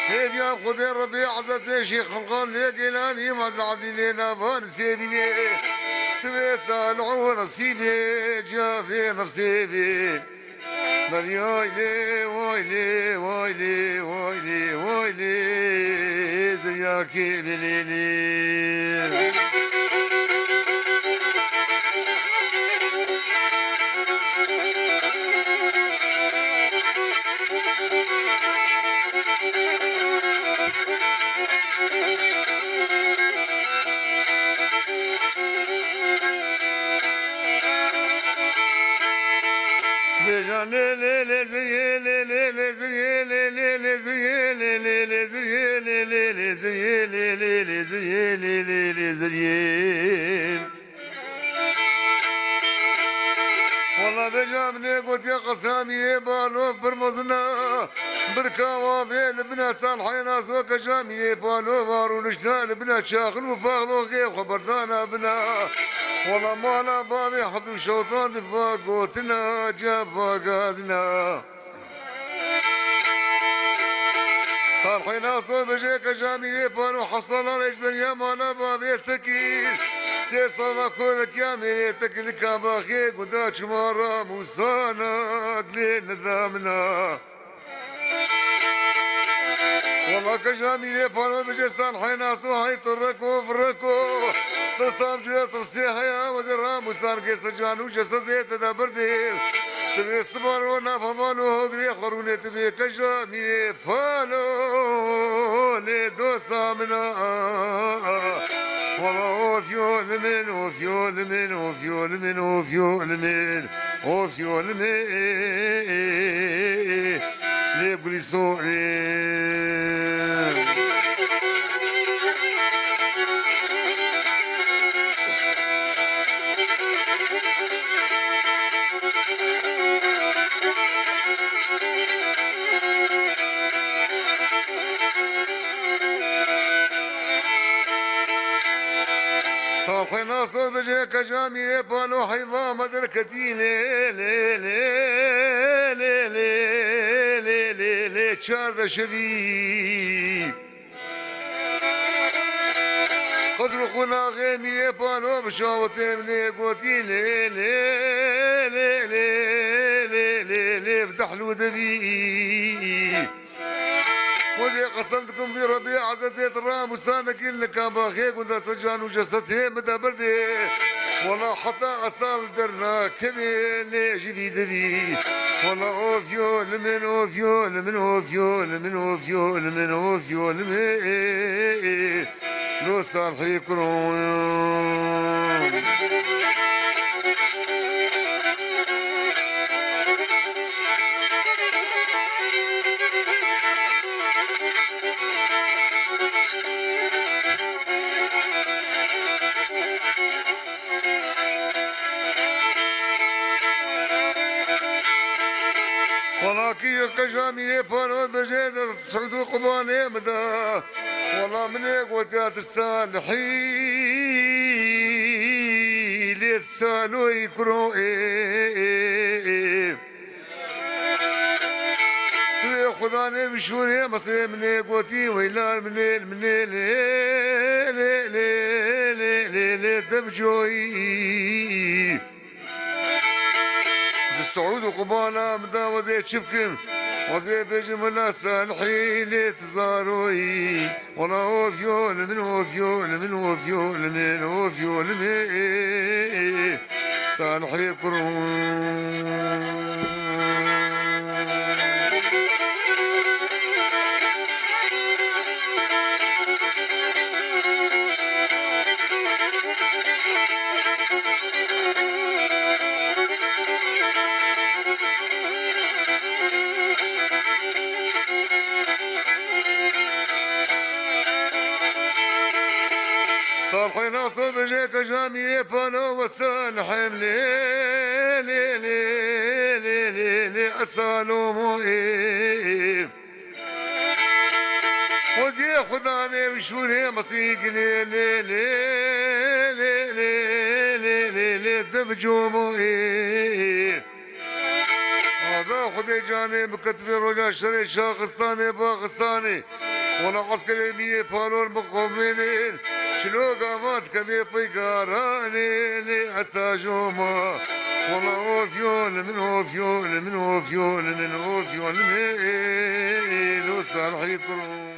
هيب يا قدر ربي عزت شيخ خلقان ليك إلاني ما زعدي لنا فانسيبني تبيت العون نصيبي جافي نصيبي درياي لي ويلي ويلي ويلي ويلي زياكي بليلي والله بجامني قلت يا قسامي بالو برمزنا بركا وافي لبنا صالحين اسوك جامي بالو وارو نشنا لبنا شاخل وفاغلو غيب خبرتانا بنا والله مالا بابي حدو شوطان فاقوتنا جاب فاقازنا صالحين اسوك بجيك جامي بالو حصل عليك بنيا مالا بابي ثكيل سي صدقونك يا ميتك الكاباخي قداش مرة موسانا قليل نظامنا والله كجامي فانو بجي صالحين اسو هاي تركو فركو تصام جي تصيح يا ودرا موسان كيس جانو جسد تدبردي تبي صبر ونفضلو هقري خروني تبي كجامي فانو لدوستا منا والله وفيول من وفيول من وفيول من وفيول من وفيول من ليقولي سوء صاحي ناصر بجيك جامي بالو حيضا مدركتي لي لي لي لي لي لي لي لي تشارد شبي قصر قنا غيمي بالو بشاوتي مني قوتي لي لي لي لي لي لي لي بتحلو دبي وذي قسمتكم في ربيع عزتي ترى مسانك لك باخيك وذا سجان وجسدي مدى بردي والله حتى أصاب درنا كبير ليجي في دبي والله أوفيو لمن أوفيو لمن أوفيو لمن أوفيو لمن أوفيو لمن لو صالحي كرون ولكن كجامي فانو بجيد سعودو قباني مدى والله من قوتات الصالحين لي تسالو يكرو تو خداني مشوري مصري من قوتي ويلا من لي لي تبجوي السعود وقباله مدى وزي شبكن وزي بجمل صالحين تزاروي والله وفيول من وفيول من وفيول من وفيول من صالحي كرون صالحين اصل بجيك مي بانو وصالحم لي لي لي لي لي لي أصالومو إيه وزي خداني بشوني مصيق لي لي لي لي لي لي لي لي دبجومو إيه هذا خدي جاني بكتبي رجا شري شاخصاني باغستاني ولا عسكري مي بانون مقومين شلو قامات كبي بيقاراني لي أساجوما والله اوفيول من اوفيول من اوفيول من اوفيول من وصالح يكون